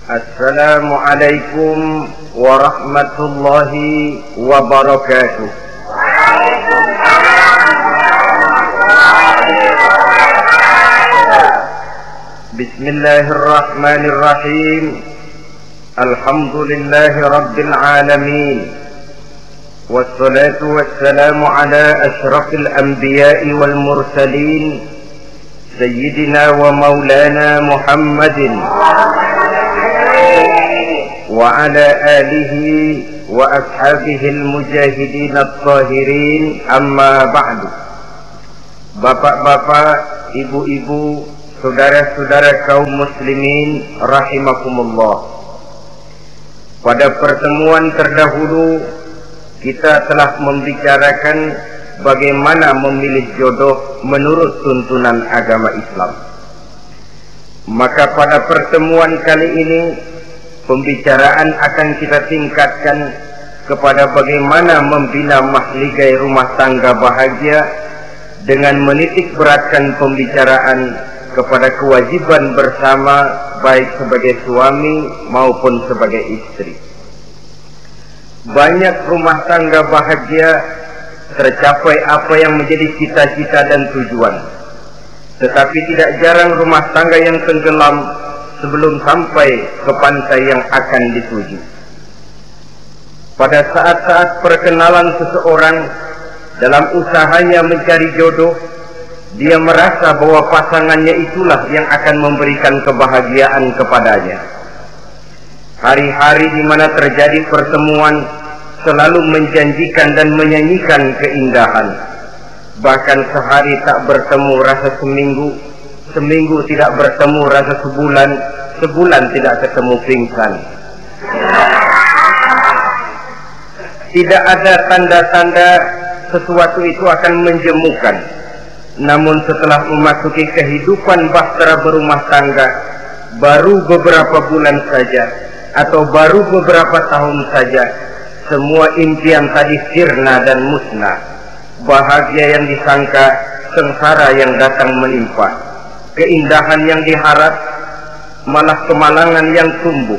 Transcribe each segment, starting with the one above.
Assalamualaikum warahmatullahi wabarakatuh. Bismillahirrahmanirrahim. Alhamdulillahi rabbil alamin. Wassalatu wassalamu ala asyrafil anbiya'i wal mursalin Sayyidina wa maulana Muhammadin wa ala alihi wa ashabihil mujahidin at-tahirin, amma ba'du. Bapak-bapak, ibu-ibu, saudara-saudara kaum muslimin rahimakumullah. Pada pertemuan terdahulu kita telah membicarakan bagaimana memilih jodoh menurut tuntunan agama Islam. Maka pada pertemuan kali ini pembicaraan akan kita tingkatkan kepada bagaimana membina mahligai rumah tangga bahagia dengan menitik beratkan pembicaraan kepada kewajiban bersama baik sebagai suami maupun sebagai istri. Banyak rumah tangga bahagia tercapai apa yang menjadi cita-cita dan tujuan, tetapi tidak jarang rumah tangga yang tenggelam sebelum sampai ke pantai yang akan dituju. Pada saat-saat perkenalan seseorang dalam usahanya mencari jodoh, dia merasa bahwa pasangannya itulah yang akan memberikan kebahagiaan kepadanya. Hari-hari di mana terjadi pertemuan selalu menjanjikan dan menyanyikan keindahan. Bahkan sehari tak bertemu rasa seminggu, seminggu tidak bertemu rasa sebulan, sebulan tidak ketemu pingsan. Tidak ada tanda-tanda sesuatu itu akan menjemukan. Namun setelah memasuki kehidupan bahtera berumah tangga, baru beberapa bulan saja atau baru beberapa tahun saja, semua impian tadi sirna dan musnah. Bahagia yang disangka, sengsara yang datang menimpa. Keindahan yang diharap, malah kemalangan yang tumbuh.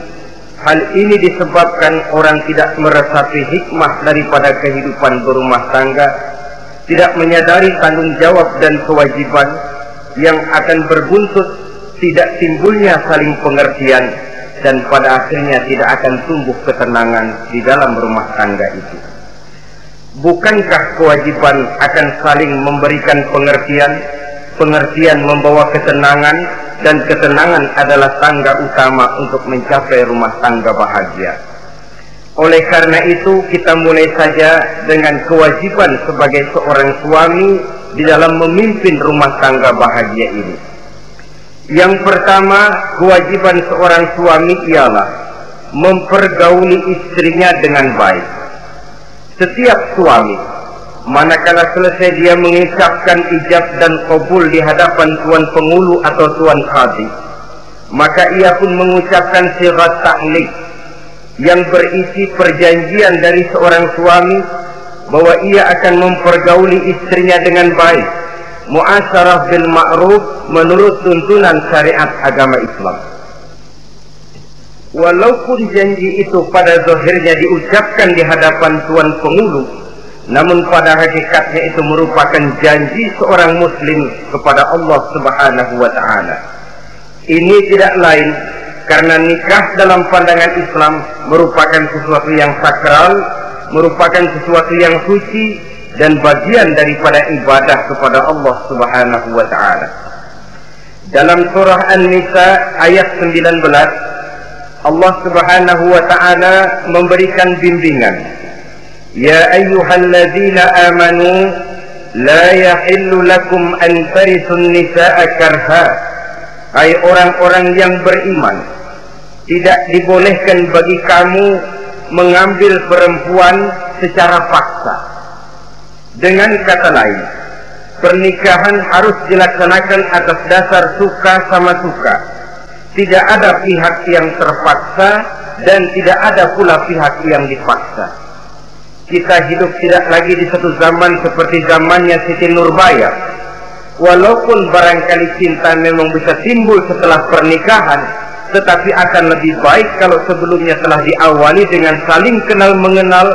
Hal ini disebabkan orang tidak meresapi hikmah daripada kehidupan berumah tangga, tidak menyadari tanggung jawab dan kewajiban yang akan berbuntut tidak timbulnya saling pengertian, dan pada akhirnya tidak akan tumbuh ketenangan di dalam rumah tangga itu. Bukankah kewajiban akan saling memberikan pengertian, pengertian membawa ketenangan, dan ketenangan adalah tangga utama untuk mencapai rumah tangga bahagia. Oleh karena itu kita mulai saja dengan kewajiban sebagai seorang suami di dalam memimpin rumah tangga bahagia ini. Yang pertama, kewajiban seorang suami ialah mempergauli istrinya dengan baik. Setiap suami, manakala selesai dia mengucapkan ijab dan qabul di hadapan tuan pengulu atau tuan qadhi, maka ia pun mengucapkan sigat ta'liq yang berisi perjanjian dari seorang suami bahwa ia akan mempergauli istrinya dengan baik, muasyarah bil ma'ruf menurut tuntunan syariat agama Islam. Walaupun janji itu pada zahirnya diucapkan di hadapan tuan pengulu, namun pada hakikatnya itu merupakan janji seorang muslim kepada Allah Subhanahu wa ta'ala. Ini tidak lain karena nikah dalam pandangan Islam merupakan sesuatu yang sakral, merupakan sesuatu yang suci, dan bagian daripada ibadah kepada Allah Subhanahu wa ta'ala. Dalam surah An-Nisa ayat 19, Allah Subhanahu wa ta'ala memberikan bimbingan. Ya ayyuhalladzina amanu la yahillu lakum an tarisun nisaa karha. Hai orang-orang yang beriman, tidak dibolehkan bagi kamu mengambil perempuan secara paksa. Dengan kata lain, pernikahan harus dilaksanakan atas dasar suka sama suka. Tidak ada pihak yang terpaksa dan tidak ada pula pihak yang dipaksa. Kita hidup tidak lagi di satu zaman seperti zamannya Siti Nurbaya. Walaupun barangkali cinta memang bisa timbul setelah pernikahan, tetapi akan lebih baik kalau sebelumnya telah diawali dengan saling kenal mengenal,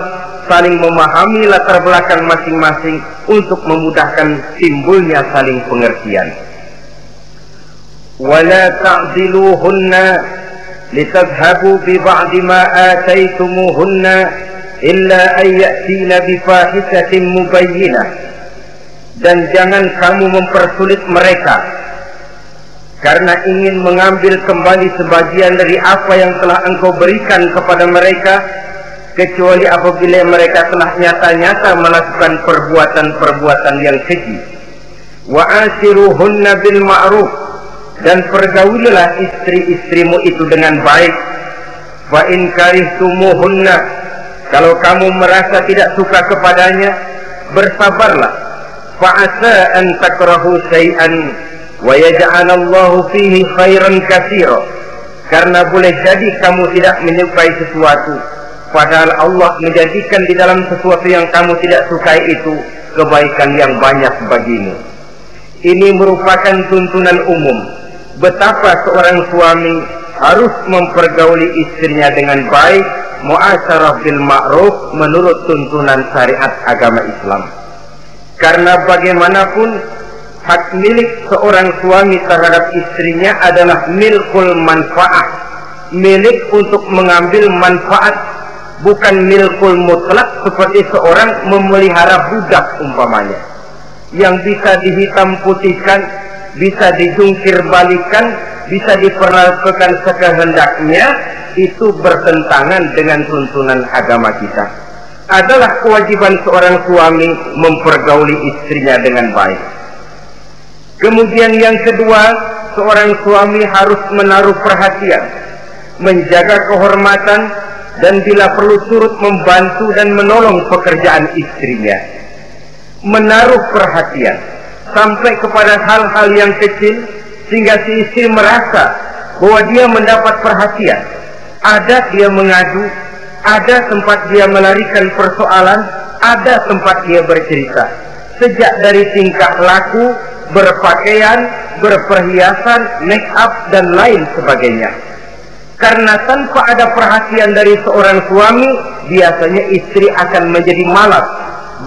saling memahami latar belakang masing-masing untuk memudahkan timbulnya saling pengertian. Wala ta'diluhunna litadhhabu bi ba'di ma ataitumuhunna illa an ya'tina bi fahishatin mubayyinah. Dan jangan kamu mempersulit mereka karena ingin mengambil kembali sebagian dari apa yang telah engkau berikan kepada mereka, kecuali apabila mereka telah nyata-nyata melakukan perbuatan-perbuatan yang keji. Wa ashiruhunna bil ma'ruf, dan pergaulilah istri-istrimu itu dengan baik. Fa in karihtumuhunna, kalau kamu merasa tidak suka kepadanya, bersabarlah. Fa asa an takrahu syai'an wa yaj'alallahu fihi khairan katsira, karena boleh jadi kamu tidak menyukai sesuatu, padahal Allah menjadikan di dalam sesuatu yang kamu tidak sukai itu kebaikan yang banyak bagimu. Ini merupakan tuntunan umum betapa seorang suami harus mempergauli istrinya dengan baik, mu'asyarah bil ma'ruf, menurut tuntunan syariat agama Islam. Karena bagaimanapun hak milik seorang suami terhadap istrinya adalah milkul manfaat, milik untuk mengambil manfaat, bukan milkul mutlak seperti seorang memelihara budak umpamanya, yang bisa dihitam putihkan, bisa dijungkir balikan, bisa diperlakukan sekehendaknya. Itu bertentangan dengan tuntunan agama kita. Adalah kewajiban seorang suami mempergauli istrinya dengan baik. Kemudian yang kedua, seorang suami harus menaruh perhatian, menjaga kehormatan, dan bila perlu turut membantu dan menolong pekerjaan istrinya. Menaruh perhatian sampai kepada hal-hal yang kecil, sehingga si istri merasa bahwa dia mendapat perhatian. Ada dia mengadu, ada tempat dia melarikan persoalan, ada tempat dia bercerita. Sejak dari tingkah laku, berpakaian, berperhiasan, make up, dan lain sebagainya. Karena tanpa ada perhatian dari seorang suami, biasanya istri akan menjadi malas,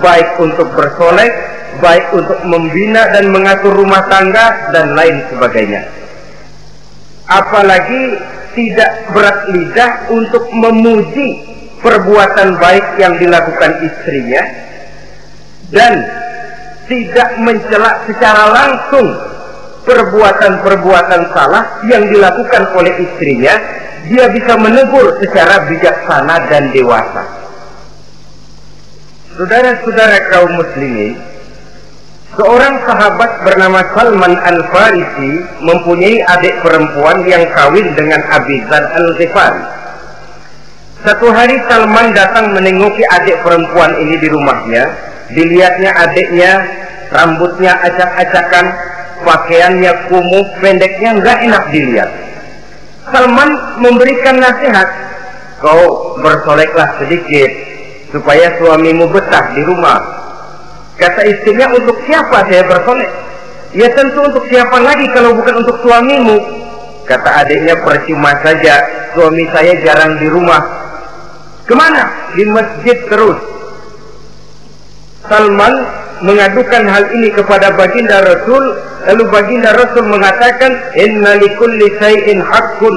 baik untuk bersolek, baik untuk membina dan mengatur rumah tangga, dan lain sebagainya. Apalagi tidak berat lidah untuk memuji perbuatan baik yang dilakukan istrinya, dan tidak mencela secara langsung perbuatan-perbuatan salah yang dilakukan oleh istrinya. Dia bisa menegur secara bijaksana dan dewasa. Saudara-saudara kaum muslimin, seorang sahabat bernama Salman Al-Farisi mempunyai adik perempuan yang kawin dengan Abi Dzar Al-Ghifari. Satu hari Salman datang menengoki adik perempuan ini di rumahnya. Dilihatnya adiknya, rambutnya acak-acakan, pakaiannya kumuh, pendeknya nggak enak dilihat. Salman memberikan nasihat, kau bersoleklah sedikit supaya suamimu betah di rumah. Kata istrinya, untuk siapa saya bersolek? Ya tentu untuk siapa lagi kalau bukan untuk suamimu. Kata adiknya, percuma saja, suami saya jarang di rumah. Kemana? Di masjid terus. Salman mengadukan hal ini kepada baginda Rasul, lalu baginda Rasul mengatakan, inna likulli syai'in haqqun,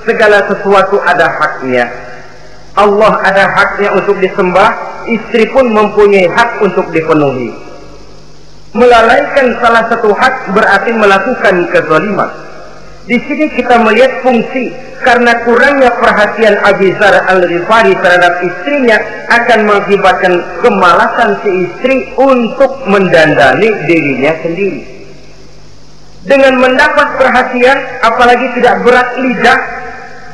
segala sesuatu ada haknya. Allah ada haknya untuk disembah, istri pun mempunyai hak untuk dipenuhi. Melalaikan salah satu hak berarti melakukan kezaliman. Di sini kita melihat fungsi, karena kurangnya perhatian Abi Dzar Al-Ghifari terhadap istrinya akan mengakibatkan kemalasan si istri untuk mendandani dirinya sendiri. Dengan mendapat perhatian, apalagi tidak berat lidah,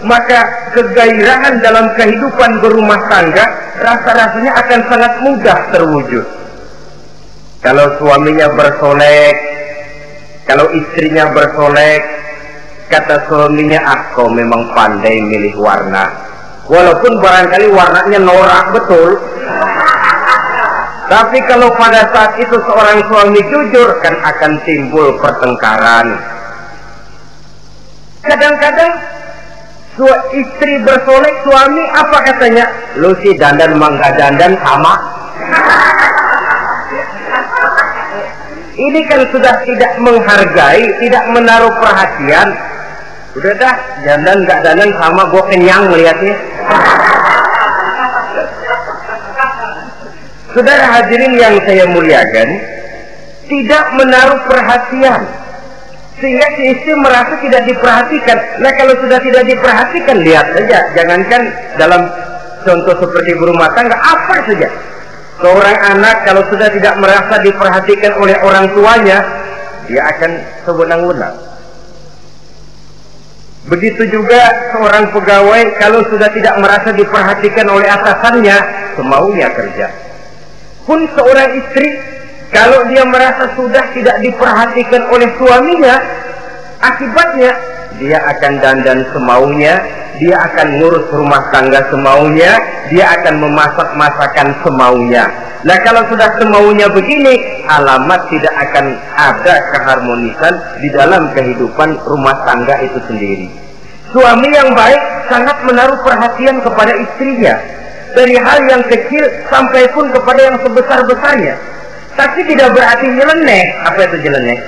maka kegairahan dalam kehidupan berumah tangga rasa-rasanya akan sangat mudah terwujud. Kalau suaminya bersolek, kalau istrinya bersolek, kata suaminya, kau memang pandai milih warna, walaupun barangkali warnanya norak betul. Tapi kalau pada saat itu seorang suami jujur, kan akan timbul pertengkaran. Kadang-kadang Istri bersolek, suami apa katanya? Lu sih dandan mangga dandan sama. Ini kan sudah tidak menghargai, tidak menaruh perhatian. Udah dah, dandan nggak dandan sama, gue kenyang melihatnya. Saudara hadirin yang saya muliakan, tidak menaruh perhatian, sehingga si istri merasa tidak diperhatikan. Nah kalau sudah tidak diperhatikan, lihat saja, jangankan dalam contoh seperti berumah tangga, apa saja. Seorang anak kalau sudah tidak merasa diperhatikan oleh orang tuanya, dia akan sewenang-wenang. Begitu juga seorang pegawai kalau sudah tidak merasa diperhatikan oleh atasannya, semaunya kerja. Pun seorang istri kalau dia merasa sudah tidak diperhatikan oleh suaminya, akibatnya dia akan dandan semaunya, dia akan ngurus rumah tangga semaunya, dia akan memasak masakan semaunya. Nah kalau sudah semaunya begini, alamat tidak akan ada keharmonisan di dalam kehidupan rumah tangga itu sendiri. Suami yang baik sangat menaruh perhatian kepada istrinya, dari hal yang kecil sampai pun kepada yang sebesar-besarnya. Tapi tidak berarti nyeleneh. Apa itu nyeleneh?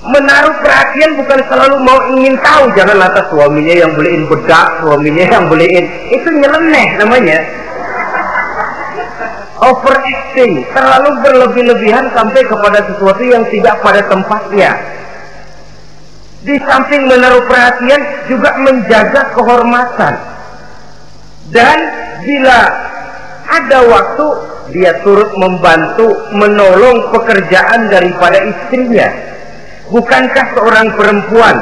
Menaruh perhatian bukan selalu mau ingin tahu. Jangan lantas suaminya yang beliin bedak, suaminya yang beliin. Itu nyeleneh namanya. Overacting, terlalu berlebih-lebihan sampai kepada sesuatu yang tidak pada tempatnya. Di samping menaruh perhatian juga menjaga kehormatan. Dan bila ada waktu, dia turut membantu, menolong pekerjaan daripada istrinya. Bukankah seorang perempuan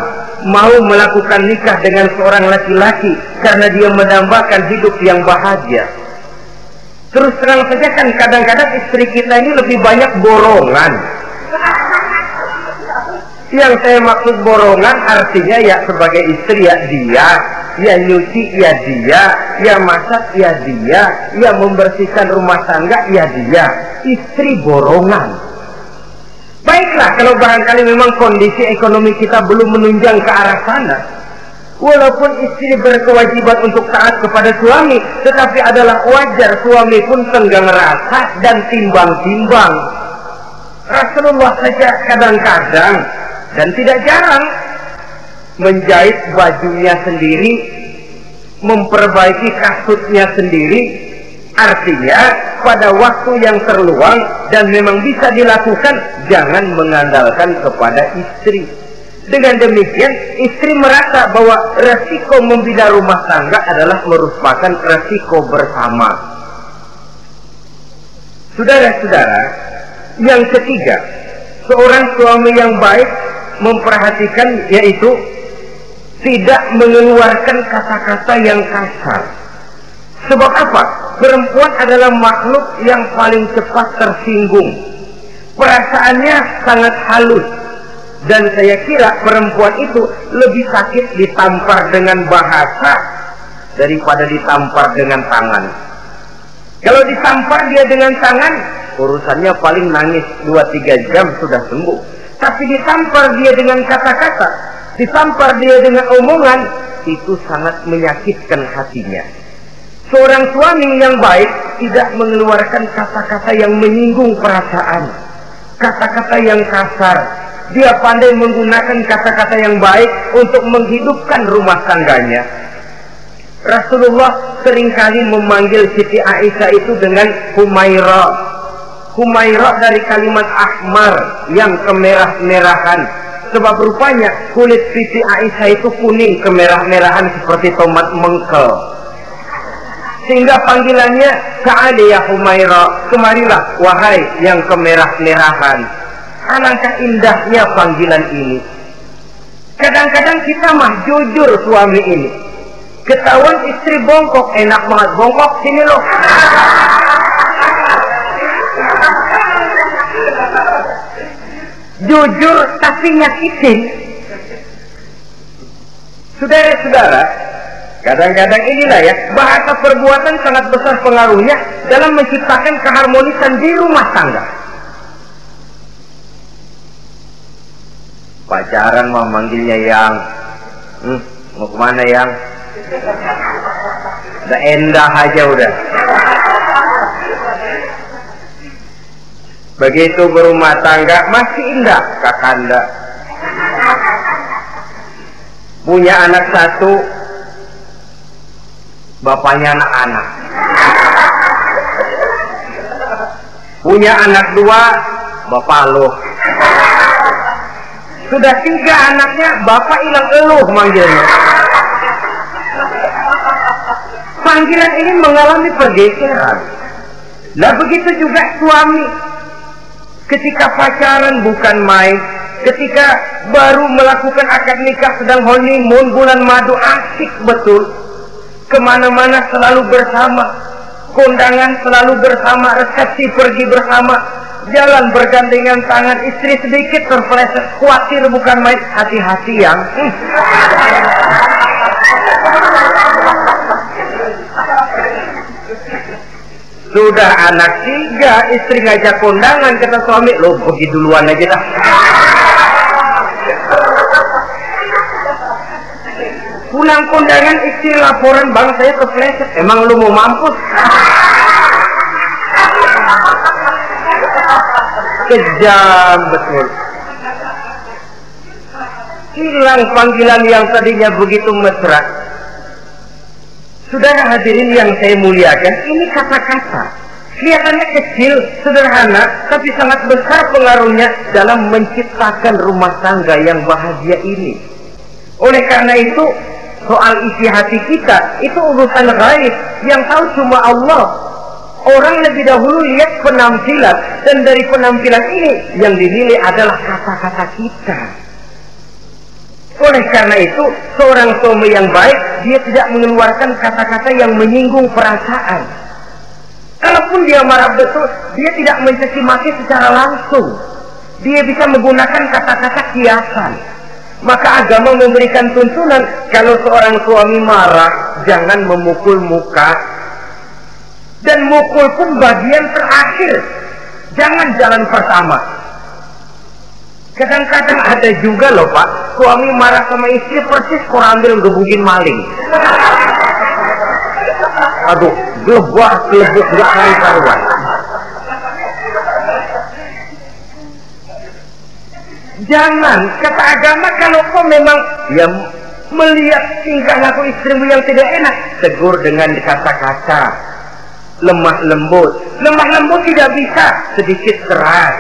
mau melakukan nikah dengan seorang laki-laki karena dia mendambakan hidup yang bahagia? Terus terang saja kan kadang-kadang istri kita ini lebih banyak borongan. Yang saya maksud borongan artinya ya sebagai istri ya dia, ya nyuci ya dia, ya masak ya dia, ya membersihkan rumah tangga ya dia. Istri borongan. Baiklah kalau barangkali memang kondisi ekonomi kita belum menunjang ke arah sana. Walaupun istri berkewajiban untuk taat kepada suami, tetapi adalah wajar suami pun tenggang rasa dan timbang-timbang. Rasulullah saja kadang-kadang dan tidak jarang menjahit bajunya sendiri, memperbaiki kasutnya sendiri. Artinya pada waktu yang terluang dan memang bisa dilakukan, jangan mengandalkan kepada istri. Dengan demikian istri merasa bahwa resiko membina rumah tangga adalah merupakan resiko bersama. Saudara-saudara, yang ketiga, seorang suami yang baik memperhatikan yaitu tidak mengeluarkan kata-kata yang kasar. Sebab apa? Perempuan adalah makhluk yang paling cepat tersinggung. Perasaannya sangat halus. Dan saya kira perempuan itu lebih sakit ditampar dengan bahasa daripada ditampar dengan tangan. Kalau ditampar dia dengan tangan, urusannya paling nangis 2-3 jam sudah sembuh. Tapi ditampar dia dengan kata-kata, ditampar dia dengan omongan, itu sangat menyakitkan hatinya. Seorang suami yang baik tidak mengeluarkan kata-kata yang menyinggung perasaan, kata-kata yang kasar. Dia pandai menggunakan kata-kata yang baik untuk menghidupkan rumah tangganya. Rasulullah seringkali memanggil Siti Aisyah itu dengan Humaira. Humaira dari kalimat ahmar yang kemerah-merahan. Sebab rupanya kulit Siti Aisyah itu kuning kemerah-merahan seperti tomat mengkel. Sehingga panggilannya Ta'ali ya Humaira, kemarilah wahai yang kemerah-merahan. Alangkah indahnya panggilan ini. Kadang-kadang kita mah jujur suami ini. Ketahuan istri bongkok, enak banget bongkok, sini loh. Jujur tapi nyakitin. Saudara-saudara, kadang-kadang inilah ya, bahasa perbuatan sangat besar pengaruhnya dalam menciptakan keharmonisan di rumah tangga. Pacaran mah manggilnya yang, Mau kemana yang? Udah endah aja udah. Begitu berumah tangga masih indah kakanda. Punya anak satu, bapaknya anak-anak. Punya anak dua, bapak lo. Sudah 3 anaknya, bapak hilang eluh manggilnya. Panggilan ini mengalami pergeseran. Nah begitu juga suami. Ketika pacaran bukan main. Ketika baru melakukan akad nikah sedang honeymoon bulan madu, asik betul. Kemana-mana selalu bersama. Kondangan selalu bersama. Resepsi pergi bersama. Jalan bergandengan tangan. Istri sedikit terpeleset. Khawatir bukan main. Hati-hati yang. Sudah anak 3, istri ngajak kondangan, kata suami, lo pergi duluan aja dah. Pulang kondangan, istri laporan, bang saya kepleset. Emang lu mau mampus? Kejam betul. Hilang panggilan yang tadinya begitu mesra. Saudara hadirin yang saya muliakan, ini kata-kata kelihatannya kecil, sederhana, tapi sangat besar pengaruhnya dalam menciptakan rumah tangga yang bahagia ini. Oleh karena itu, soal isi hati kita itu urusan gaib yang tahu cuma Allah. Orang lebih dahulu lihat penampilan, dan dari penampilan ini yang dinilai adalah kata-kata kita. Oleh karena itu, seorang suami yang baik, dia tidak mengeluarkan kata-kata yang menyinggung perasaan. Kalaupun dia marah betul, dia tidak mencaci maki secara langsung. Dia bisa menggunakan kata-kata kiasan. Maka agama memberikan tuntunan, kalau seorang suami marah, jangan memukul muka. Dan mukul pun bagian terakhir. Jangan jalan pertama. Kadang-kadang ada juga loh Pak, suami marah sama istri persis korambil gebukin maling. Aduh, gelebah, gelebuk, gak karuan. Jangan, kata agama, kalau kau memang ya melihat tingkah laku istrimu yang tidak enak, tegur dengan kata-kata lemah lembut. Lemah lembut tidak bisa, sedikit keras.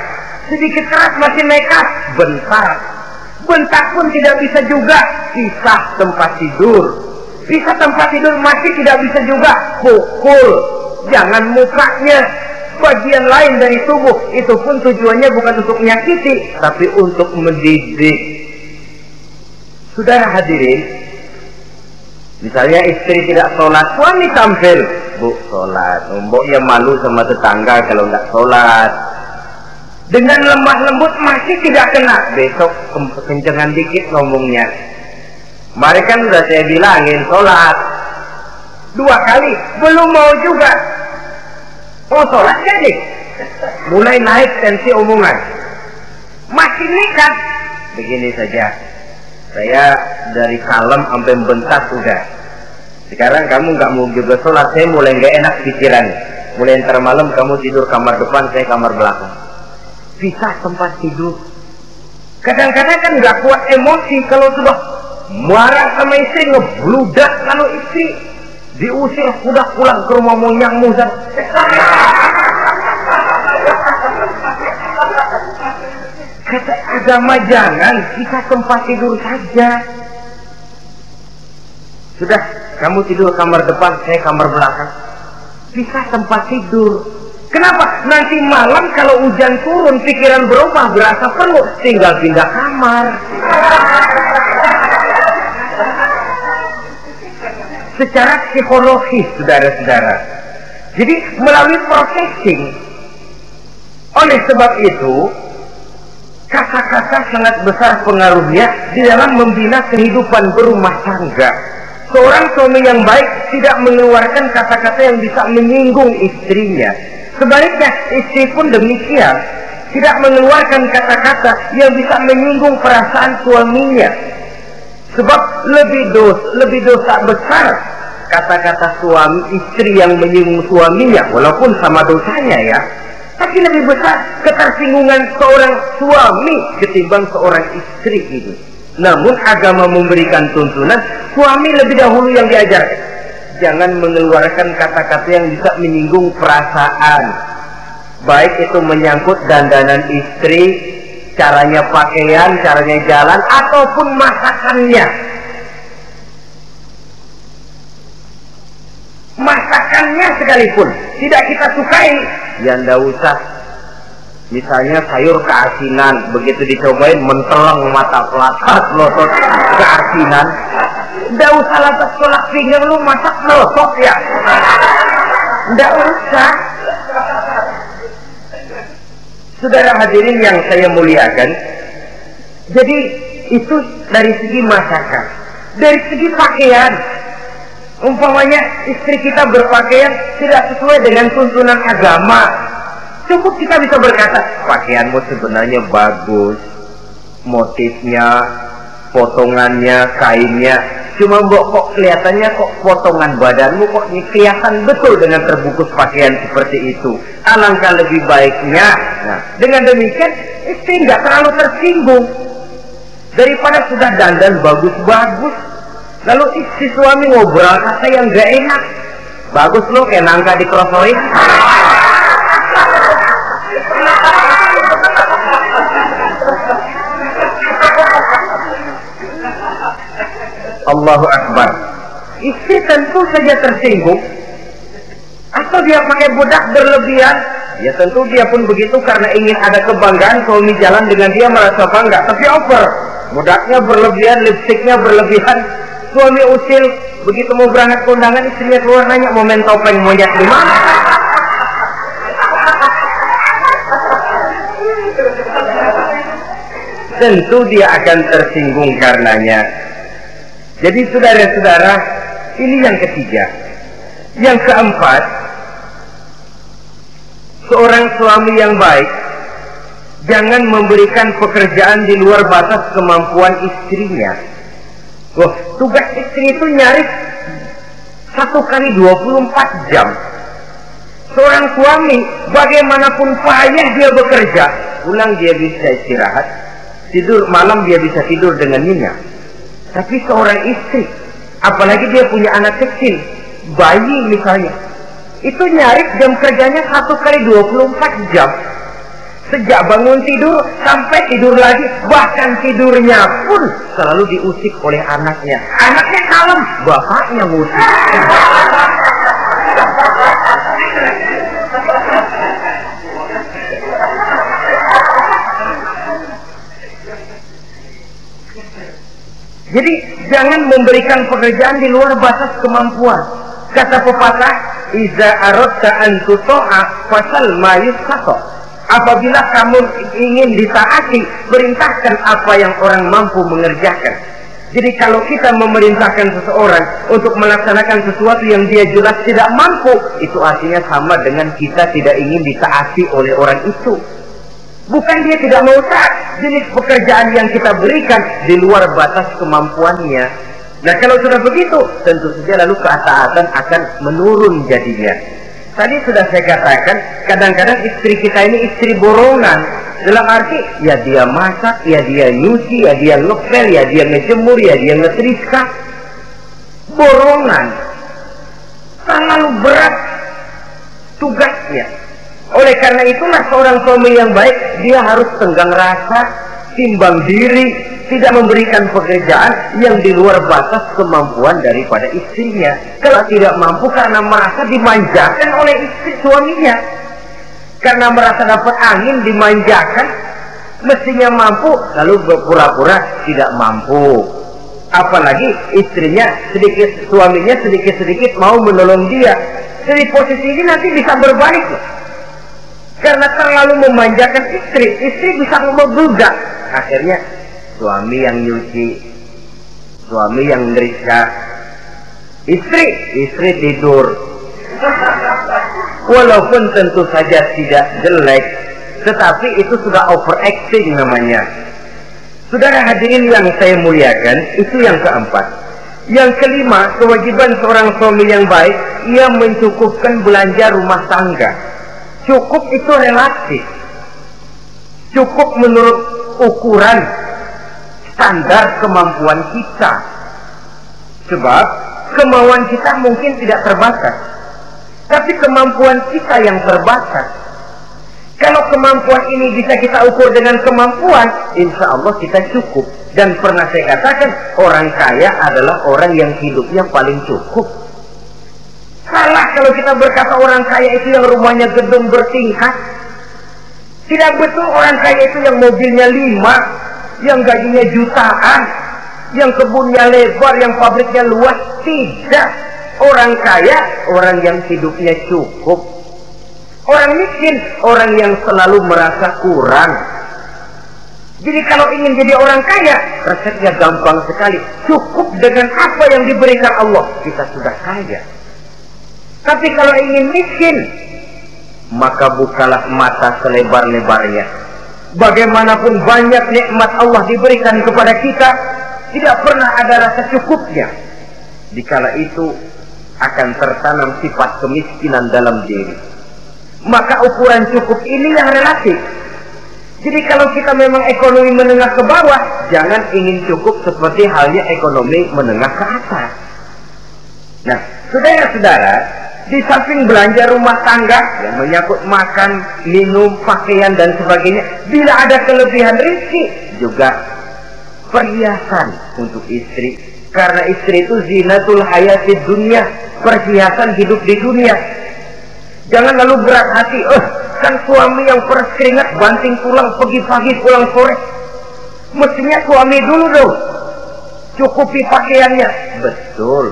Sedikit keras masih nekat, bentak. Bentak pun tidak bisa juga, pisah tempat tidur. Pisah tempat tidur masih tidak bisa juga, pukul. Jangan mukanya, bagian lain dari tubuh. Itu pun tujuannya bukan untuk menyakiti, tapi untuk mendidik. Saudara hadirin, misalnya istri tidak sholat, suami tampil, bu sholat. Mboknya malu sama tetangga kalau nggak sholat. Dengan lemah lembut masih tidak kena. Besok kencengan dikit ngomongnya. Mari kan udah saya bilangin sholat 2 kali, belum mau juga. Oh sholat jadi. Mulai naik tensi omongan. Masih nekat. Begini saja. Saya dari kalem sampai bentak udah. Sekarang kamu nggak mau juga sholat, saya mulai nggak enak pikiran. Mulai ntar malam kamu tidur kamar depan, saya kamar belakang. Pisah tempat tidur. Kadang-kadang kan nggak kuat emosi kalau sudah marah sama istri, ngebludak. Kalau istri diusir, sudah pulang ke rumah moyangmu. Kata agama jangan, kita tempat tidur saja. Sudah, kamu tidur kamar depan, saya kamar belakang. Pisah tempat tidur. Kenapa? Nanti malam kalau hujan turun, pikiran berubah, berasa perlu, tinggal pindah kamar. Secara psikologis, saudara-saudara. Jadi melalui processing. Oleh sebab itu, kata-kata sangat besar pengaruhnya di dalam membina kehidupan berumah tangga. Seorang suami yang baik tidak mengeluarkan kata-kata yang bisa menyinggung istrinya. Sebaliknya, istri pun demikian. Tidak mengeluarkan kata-kata yang bisa menyinggung perasaan suaminya. Sebab lebih dosa besar kata-kata suami istri yang menyinggung suaminya, walaupun sama dosanya ya, tapi lebih besar ketersinggungan seorang suami ketimbang seorang istri itu. Namun agama memberikan tuntunan suami lebih dahulu yang diajarkan. Jangan mengeluarkan kata-kata yang bisa menyinggung perasaan, baik itu menyangkut dandanan istri, caranya pakaian, caranya jalan, ataupun masakannya. Masakannya sekalipun tidak kita sukai, ya ndak usah. Misalnya sayur keasinan, begitu dicobain menteleng mata pelatas melotot keasinan, ndak usah lantas tolak pinggang, lu masak melotot ya, ndak usah. Saudara hadirin yang saya muliakan, jadi itu dari segi masakan. Dari segi pakaian, umpamanya istri kita berpakaian tidak sesuai dengan tuntunan agama, cukup kita bisa berkata, pakaianmu sebenarnya bagus, motifnya, potongannya, kainnya, cuma kok kelihatannya kok potongan badanmu kok kelihatan betul dengan terbungkus pakaian seperti itu. Alangkah lebih baiknya, nah dengan demikian istri nggak terlalu tersinggung daripada sudah dandan bagus-bagus lalu istri suami ngobrol kata yang nggak enak. Bagus lo kayak nangka dikerosorin. Allahu Akbar. Istri tentu saja tersinggung. Atau dia pakai bedak berlebihan, ya tentu dia pun begitu karena ingin ada kebanggaan suami jalan dengan dia merasa bangga. Tapi over, bedaknya berlebihan, lipstiknya berlebihan, suami usil, begitu mau berangkat ke undangan istrinya keluar nanya mau main topeng monyet di mana? Tentu dia akan tersinggung karenanya. Jadi saudara-saudara, ini yang ketiga. Yang keempat, seorang suami yang baik jangan memberikan pekerjaan di luar batas kemampuan istrinya. Wah, tugas istri itu nyaris 1 kali 24 jam. Seorang suami bagaimanapun payah dia bekerja, pulang dia bisa istirahat, tidur malam dia bisa tidur dengan nyenyak. Tapi seorang istri, apalagi dia punya anak kecil, bayi misalnya, itu nyaris jam kerjanya 1 kali 24 jam. Sejak bangun tidur sampai tidur lagi, bahkan tidurnya pun selalu diusik oleh anaknya. Anaknya kalem, bapaknya ngusik. Jadi jangan memberikan pekerjaan di luar batas kemampuan. Kata pepatah, "Iza aradta an tuta'a fasal ma yusqata." Apabila kamu ingin ditaati, perintahkan apa yang orang mampu mengerjakan. Jadi kalau kita memerintahkan seseorang untuk melaksanakan sesuatu yang dia jelas tidak mampu, itu artinya sama dengan kita tidak ingin ditaati oleh orang itu. Bukan dia tidak mau taat, jenis pekerjaan yang kita berikan di luar batas kemampuannya. Nah kalau sudah begitu, tentu saja lalu ketaatan akan menurun jadinya. Tadi sudah saya katakan, kadang-kadang istri kita ini istri borongan. Dalam arti, ya dia masak, ya dia nyuci, ya dia ngepel, ya dia ngejemur, ya dia ngetriska. Borongan. Terlalu berat tugasnya. Oleh karena itulah seorang suami yang baik, dia harus tenggang rasa, timbang diri, tidak memberikan pekerjaan yang di luar batas kemampuan daripada istrinya. Kalau tidak mampu karena merasa dimanjakan oleh istri suaminya, karena merasa dapat angin dimanjakan, mestinya mampu, lalu berpura-pura tidak mampu. Apalagi istrinya suaminya sedikit-sedikit mau menolong dia. Jadi posisi ini nanti bisa berbalik loh. Karena terlalu memanjakan istri bisa membludak. Akhirnya suami yang nyuci, suami yang ngerisa, istri tidur. Walaupun tentu saja tidak jelek, tetapi itu sudah overacting namanya. Saudara hadirin yang saya muliakan, itu yang keempat. Yang kelima, kewajiban seorang suami yang baik, ia mencukupkan belanja rumah tangga. Cukup itu relatif. Cukup menurut ukuran standar kemampuan kita. Sebab kemauan kita mungkin tidak terbatas, tapi kemampuan kita yang terbatas. Kalau kemampuan ini bisa kita ukur dengan kemampuan, insya Allah kita cukup. Dan pernah saya katakan, orang kaya adalah orang yang hidupnya paling cukup. Salah kalau kita berkata orang kaya itu yang rumahnya gedung bertingkat. Tidak betul orang kaya itu yang mobilnya 5, yang gajinya jutaan, yang kebunnya lebar, yang pabriknya luas. Tidak. Orang kaya, orang yang hidupnya cukup. Orang miskin, orang yang selalu merasa kurang. Jadi kalau ingin jadi orang kaya, resepnya gampang sekali. Cukup dengan apa yang diberikan Allah, kita sudah kaya. Tapi kalau ingin miskin, maka bukalah mata selebar-lebarnya. Bagaimanapun banyak nikmat Allah diberikan kepada kita, tidak pernah ada rasa cukupnya. Dikala itu akan tertanam sifat kemiskinan dalam diri. Maka ukuran cukup ini yang relatif. Jadi kalau kita memang ekonomi menengah ke bawah, jangan ingin cukup seperti halnya ekonomi menengah ke atas. Nah, saudara-saudara, di samping belanja rumah tangga yang menyangkut makan, minum, pakaian dan sebagainya, bila ada kelebihan rezeki, juga perhiasan untuk istri. Karena istri itu zinatul hayatid dunia, perhiasan hidup di dunia. Jangan lalu berat hati, kan suami yang peras keringat banting tulang pergi pagi pulang sore. Mestinya suami dulu dong cukupi pakaiannya. Betul,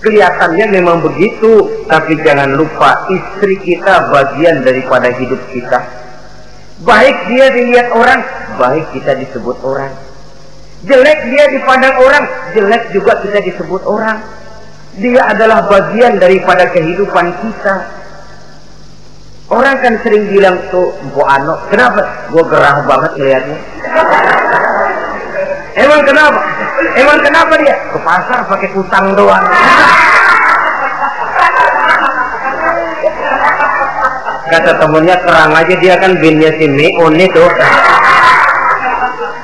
kelihatannya memang begitu, tapi jangan lupa istri kita bagian daripada hidup kita. Baik dia dilihat orang, baik kita disebut orang. Jelek dia dipandang orang, jelek juga kita disebut orang. Dia adalah bagian daripada kehidupan kita. Orang kan sering bilang tuh, Mpo Ano, kenapa? Gue gerah banget lihatnya. Emang kenapa? Emang kenapa dia? Ke pasar pakai kutang doang. Kata temennya, terang aja dia kan binnya si Meun itu.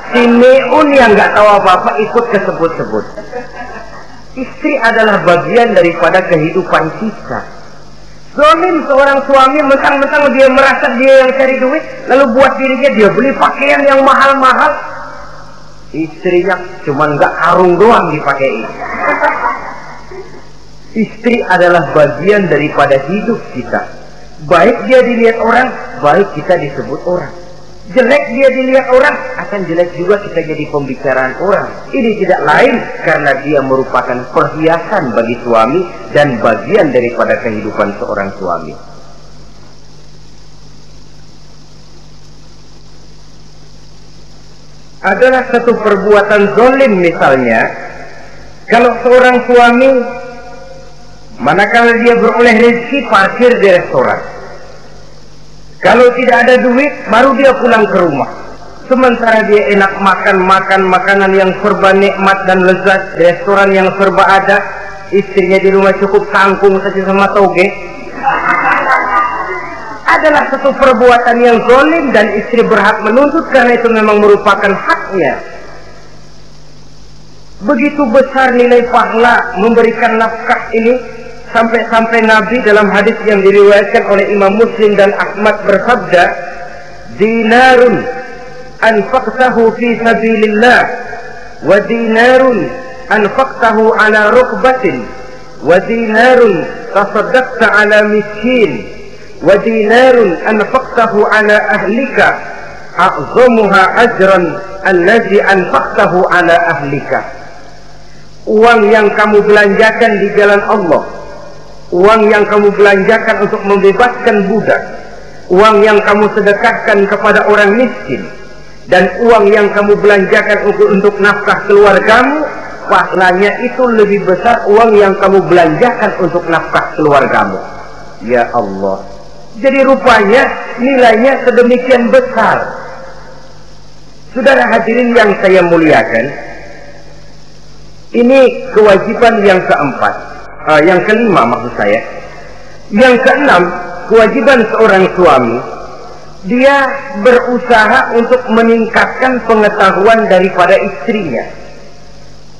Si Meun yang nggak tahu apa-apa ikut kesebut-sebut. Istri adalah bagian daripada kehidupan kita. Zalim seorang suami, mentang-mentang dia merasa dia yang cari duit, lalu buat dirinya dia beli pakaian yang mahal-mahal. Istrinya cuma nggak karung doang dipakai. Istri adalah bagian daripada hidup kita. Baik dia dilihat orang, baik kita disebut orang. Jelek dia dilihat orang, akan jelek juga kita jadi pembicaraan orang. Ini tidak lain karena dia merupakan perhiasan bagi suami dan bagian daripada kehidupan seorang suami. Adalah satu perbuatan zalim misalnya, kalau seorang suami manakala dia beroleh rezeki parkir di restoran. Kalau tidak ada duit, baru dia pulang ke rumah. Sementara dia enak makan makanan yang serba nikmat dan lezat, restoran yang serba ada, istrinya di rumah cukup kangkung saja sama toge. Adalah satu perbuatan yang zalim dan istri berhak menuntut karena itu memang merupakan haknya. Begitu besar nilai pahala memberikan nafkah ini. Sampai-sampai Nabi dalam hadis yang diriwayatkan oleh Imam Muslim dan Ahmad bersabda, dinarun anfaqtahu fi sabilillah wa dinarun anfaqtahu ala rukbatin wa dinarun tasaddaqta ala miskin wa dinarun anfaqtahu ala ahlika a'zamuha ajran allazi anfaqtahu ala ahlika. Uang yang kamu belanjakan di jalan Allah, uang yang kamu belanjakan untuk membebaskan budak, uang yang kamu sedekahkan kepada orang miskin, dan uang yang kamu belanjakan untuk nafkah keluargamu, pahalanya itu lebih besar uang yang kamu belanjakan untuk nafkah keluargamu. Ya Allah. Jadi rupanya nilainya sedemikian besar. Saudara hadirin yang saya muliakan, ini kewajiban yang keempat, yang kelima maksud saya. Yang keenam, kewajiban seorang suami, dia berusaha untuk meningkatkan pengetahuan daripada istrinya,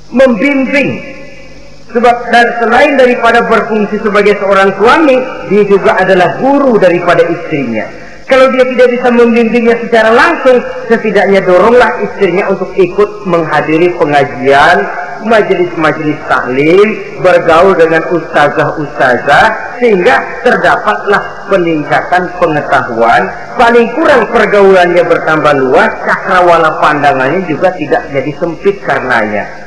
membimbing. Sebab dan selain daripada berfungsi sebagai seorang suami, dia juga adalah guru daripada istrinya. Kalau dia tidak bisa membimbingnya secara langsung, setidaknya doronglah istrinya untuk ikut menghadiri pengajian, majelis-majelis taklim, bergaul dengan ustazah-ustazah, sehingga terdapatlah peningkatan pengetahuan. Paling kurang pergaulannya bertambah luas, cakrawala pandangannya juga tidak jadi sempit karenanya.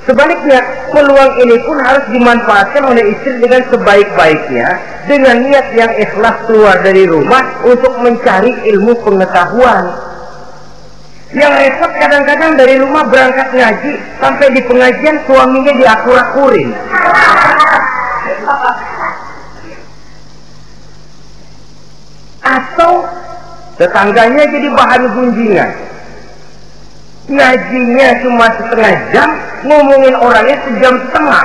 Sebaliknya, peluang ini pun harus dimanfaatkan oleh istri dengan sebaik-baiknya, dengan niat yang ikhlas keluar dari rumah untuk mencari ilmu pengetahuan. Yang repot kadang-kadang dari rumah berangkat ngaji, sampai di pengajian suaminya diakur-akurin. Atau tetangganya jadi bahan gunjingan. Ngajinya cuma setengah jam, ngomongin orangnya sejam setengah.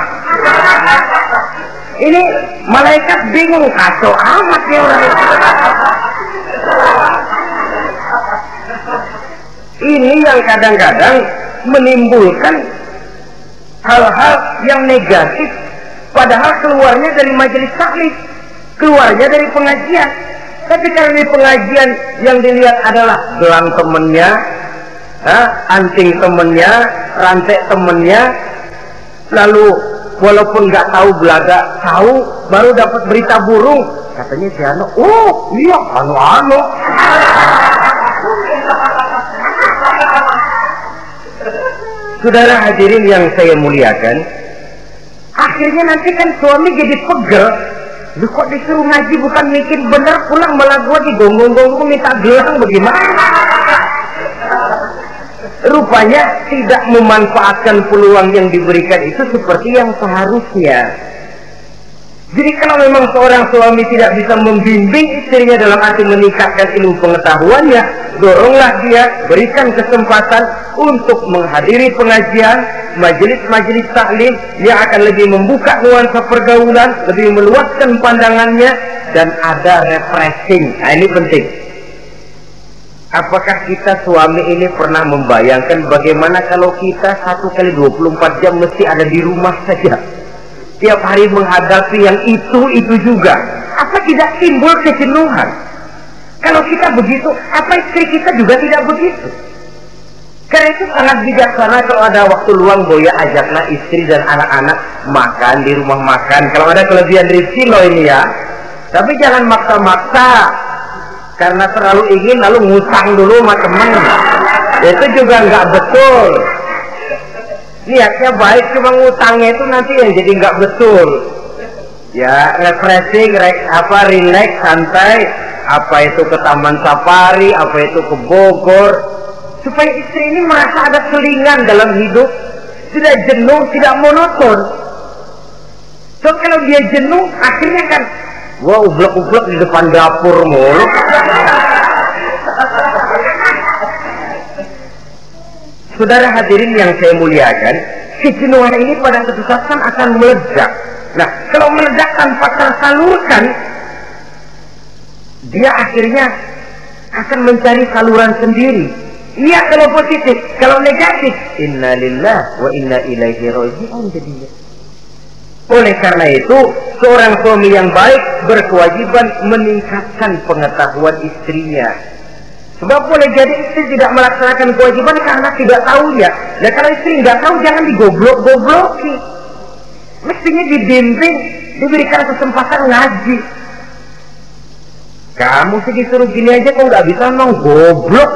Ini malaikat bingung, kacau amat ya orang. Ini yang kadang-kadang menimbulkan hal-hal yang negatif, padahal keluarnya dari majelis taklim, keluarnya dari pengajian. Tapi kalau di pengajian yang dilihat adalah gelang temennya, anting temennya, rantai temennya, lalu walaupun nggak tahu belaga, tahu baru dapat berita burung, katanya si Ano, oh iya Ano. Saudara hadirin yang saya muliakan, akhirnya nanti kan suami jadi pegel. Lu kok disuruh ngaji bukan mikir bener, pulang malah gua digonggong-gonggong minta gelang, bagaimana? Rupanya tidak memanfaatkan peluang yang diberikan itu seperti yang seharusnya. Jadi kalau memang seorang suami tidak bisa membimbing istrinya dalam arti meningkatkan ilmu pengetahuannya, doronglah dia, berikan kesempatan untuk menghadiri pengajian, majelis-majelis taklim yang akan lebih membuka nuansa pergaulan, lebih meluaskan pandangannya, dan ada refreshing. Nah, ini penting. Apakah kita suami ini pernah membayangkan bagaimana kalau kita 1 kali 24 jam mesti ada di rumah saja, tiap hari menghadapi yang itu juga? Apa tidak timbul kejenuhan? Kalau kita begitu, apa istri kita juga tidak begitu? Karena itu sangat bijaksana kalau ada waktu luang, Boya ajaklah istri dan anak-anak makan di rumah makan. Kalau ada kelebihan rezeki loh ini ya. Tapi jangan maksa-maksa, karena terlalu ingin lalu ngutang dulu sama temen. Itu juga nggak betul. Niatnya baik, cuma ngutangnya itu nanti yang jadi nggak betul. Ya, refreshing, relax, santai. Apa itu ke Taman Safari, apa itu ke Bogor, supaya istri ini merasa ada selingan dalam hidup, tidak jenuh, tidak monoton. So kalau dia jenuh, akhirnya kan wah ublek-ublek di depan dapur mulu. Saudara hadirin yang saya muliakan, kejenuhan ini pada suatu saat kan akan meledak. Nah, kalau meledak tanpa tersalurkan, dia akhirnya akan mencari saluran sendiri. Iya kalau positif, kalau negatif, innalillahi wa inna ilaihi raji'un jadinya. Oleh karena itu, seorang suami yang baik berkewajiban meningkatkan pengetahuan istrinya. Sebab boleh jadi istri tidak melaksanakan kewajiban karena tidak tahunya. Dan kalau istri nggak tahu, jangan digoblok-gobloki. Mestinya dibimbing, diberikan kesempatan ngaji. Kamu sih disuruh gini aja kok nggak bisa, memang goblok.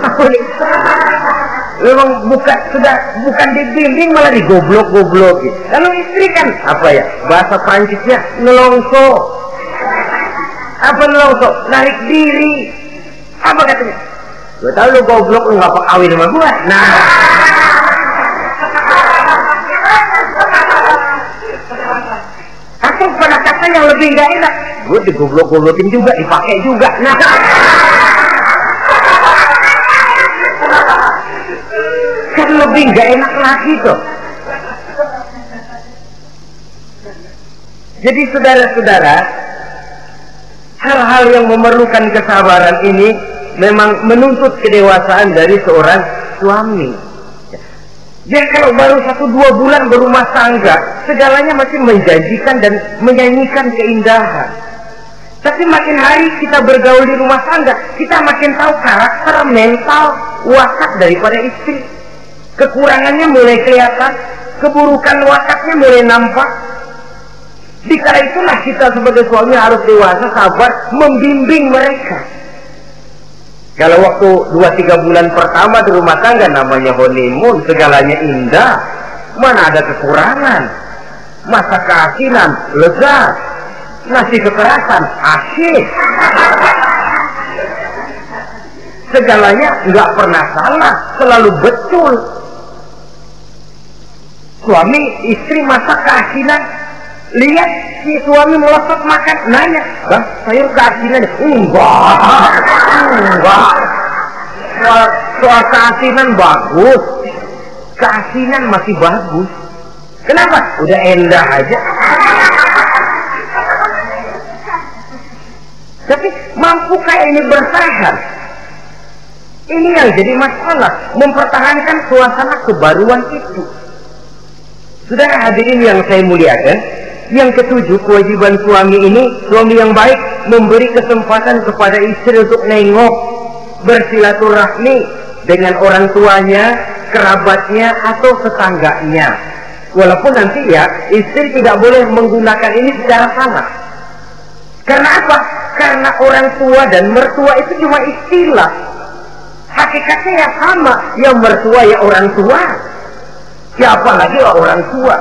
Memang bukan dibimbing malah digoblok-gobloki. Lalu istri kan apa ya, bahasa Prancisnya nelongso. Apa nelongso? Narik diri. Apa katanya? Gue tahu lu goblok, lu nggak kawin sama gue. Nah, atau pada kata yang lebih nggak enak, gue digoblok-goblokin juga, dipakai juga. Nah, lebih nggak enak lagi tuh. Jadi saudara-saudara, hal-hal yang memerlukan kesabaran ini memang menuntut kedewasaan dari seorang suami. Dia kalau baru 1-2 bulan berumah tangga, segalanya masih menjanjikan dan menyanyikan keindahan. Tapi makin hari kita bergaul di rumah tangga, kita makin tahu karakter, mental, watak daripada istri. Kekurangannya mulai kelihatan, keburukan wataknya mulai nampak. Dikala itulah kita sebagai suami harus dewasa, sabar, membimbing mereka. Kalau waktu 2-3 bulan pertama di rumah tangga namanya honeymoon, segalanya indah, mana ada kekurangan. Masa keasinan, lezat. Nasi kekerasan, asyik. Segalanya nggak pernah salah, selalu betul. Suami istri masak keasinan, lihat si suami melotot makan, nanya, "Bang, sayur keasinan?" Enggak. Soal keasinan bagus, keasinan masih bagus. Kenapa? Udah endah aja. Tapi mampukah ini bertahan? Ini yang jadi masalah, mempertahankan suasana kebaruan itu. Saudara hadirin yang saya muliakan, yang ketujuh, kewajiban suami ini, suami yang baik memberi kesempatan kepada istri untuk nengok, bersilaturahmi dengan orang tuanya, kerabatnya, atau tetangganya. Walaupun nanti ya, istri tidak boleh menggunakan ini secara salah. Karena apa? Karena orang tua dan mertua itu cuma istilah. Hakikatnya ya sama, yang mertua ya orang tua. Siapa lagi orang tua?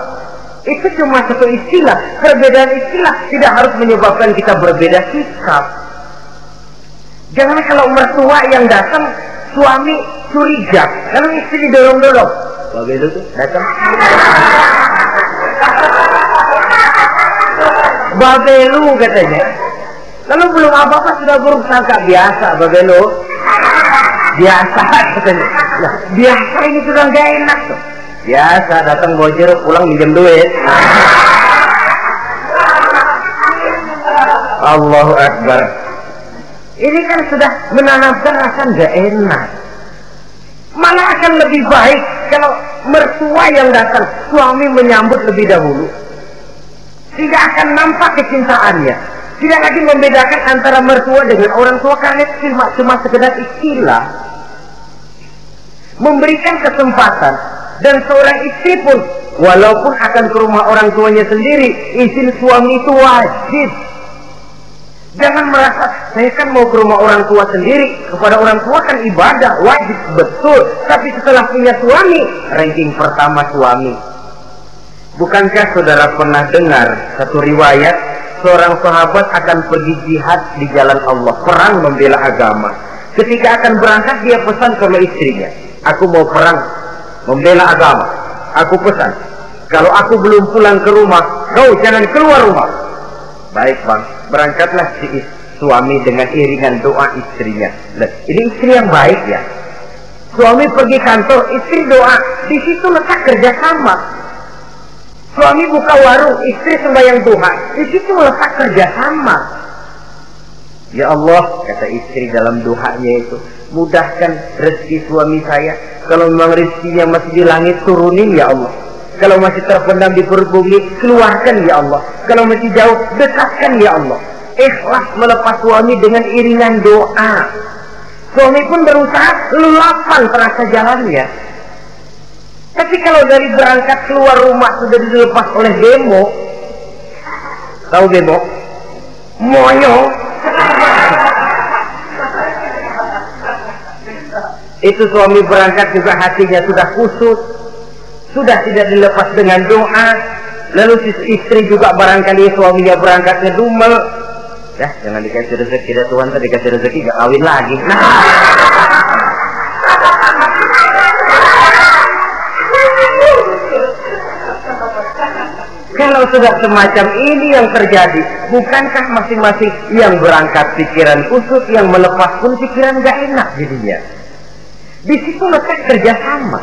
Itu cuma satu istilah. Perbedaan istilah tidak harus menyebabkan kita berbeda sikap. Jangan kalau mertua yang datang, suami curiga. Kalau istri didorong-dorong, bagaimana tuh datang? Babelu katanya. Lalu belum apa-apa sudah buruk sangka, biasa babelu. Biasa katanya. Nah, biasa ini sudah gak enak tuh. Biasa datang bawa jeruk, pulang minjem duit. Allahu Akbar. Ini kan sudah menanamkan rasa gak enak. Malah akan lebih baik kalau mertua yang datang, suami menyambut lebih dahulu. Tidak akan nampak kecintaannya. Tidak lagi membedakan antara mertua dengan orang tua, karena itu cuma sekedar istilah. Memberikan kesempatan. Dan seorang istri pun, walaupun akan ke rumah orang tuanya sendiri, izin suami itu wajib. Jangan merasa, saya kan mau ke rumah orang tua sendiri, kepada orang tua kan ibadah, wajib, betul. Tapi setelah punya suami, ranking pertama suami. Bukankah saudara pernah dengar satu riwayat, seorang sahabat akan pergi jihad di jalan Allah, perang membela agama. Ketika akan berangkat, dia pesan sama istrinya, "Aku mau perang membela agama. Aku pesan, kalau aku belum pulang ke rumah, kau jangan keluar rumah." Baik bang, berangkatlah si suami dengan iringan doa istrinya. Nah, ini istri yang baik ya. Suami pergi kantor, istri doa. Di situ letak kerjasama. Suami buka warung, istri sembahyang duha. Di situ letak kerjasama. Ya Allah, kata istri dalam duhanya itu, mudahkan rezeki suami saya. Kalau memang rezekinya masih di langit, turunin ya Allah. Kalau masih terpendam di perut bumi, keluarkan ya Allah. Kalau masih jauh, dekatkan ya Allah. Ikhlas melepas suami dengan iringan doa. Suami pun berusaha lulapan terasa jalannya. Tapi kalau dari berangkat keluar rumah sudah dilepas oleh demo, tahu demo? Moyo. Itu suami berangkat juga hatinya sudah kusut, sudah tidak dilepas dengan doa. Lalu si istri juga barangkali suaminya berangkat ngedumel. Ya, jangan dikasih rezeki, Tuhan tadi dikasih rezeki gak kawin lagi. Nah. Kalau sudah semacam ini yang terjadi, bukankah masing-masing yang berangkat pikiran kusut, yang melepas pun pikiran gak enak jadinya. Di situ letak kerjasama.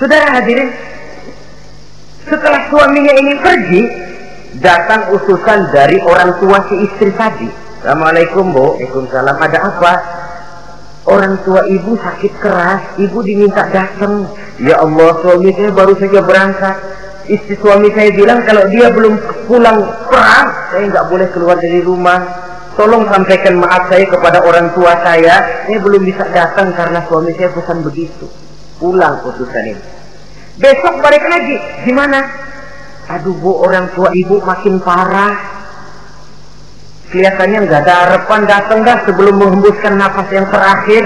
Saudara hadirin, setelah suaminya ini pergi, datang utusan dari orang tua si istri tadi. Assalamualaikum Bu. Waalaikumsalam. Ada apa? Orang tua ibu sakit keras, ibu diminta datang. Ya Allah, suami saya baru saja berangkat. Istri suami saya bilang kalau dia belum pulang perang, saya nggak boleh keluar dari rumah. Tolong sampaikan maaf saya kepada orang tua saya belum bisa datang karena suami saya pesan begitu. Pulang utusan ini. Besok balik lagi. Gimana? Aduh Bu, orang tua ibu makin parah. Kelihatannya nggak ada harapan datang dah sebelum menghembuskan nafas yang terakhir.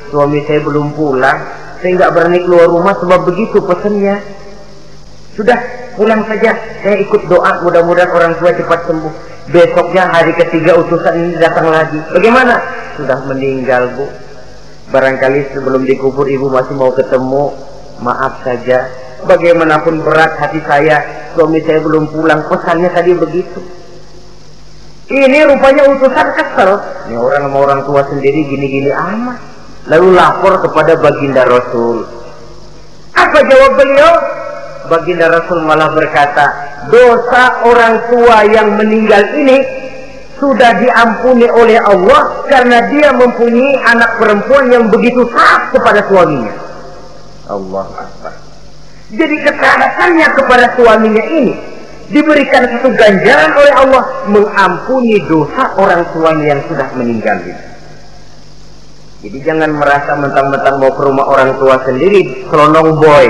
Suami saya belum pulang. Saya nggak berani keluar rumah sebab begitu pesannya. Sudah, pulang saja. Saya ikut doa mudah-mudahan orang tua cepat sembuh. Besoknya hari ketiga utusan ini datang lagi. Bagaimana? Sudah meninggal Bu. Barangkali sebelum dikubur ibu masih mau ketemu. Maaf saja. Bagaimanapun berat hati saya, suami saya belum pulang. Pesannya tadi begitu. Ini rupanya utusan kesel. Ini orang sama orang tua sendiri gini-gini amat. Lalu lapor kepada baginda Rasul. Apa jawab beliau? Baginda Rasul malah berkata, dosa orang tua yang meninggal ini sudah diampuni oleh Allah karena dia mempunyai anak perempuan yang begitu taat kepada suaminya. Allah Akbar. Jadi ketaatannya kepada suaminya ini diberikan satu ganjaran oleh Allah mengampuni dosa orang tuanya yang sudah meninggal ini. Jadi jangan merasa mentang-mentang mau ke rumah orang tua sendiri selonong boy.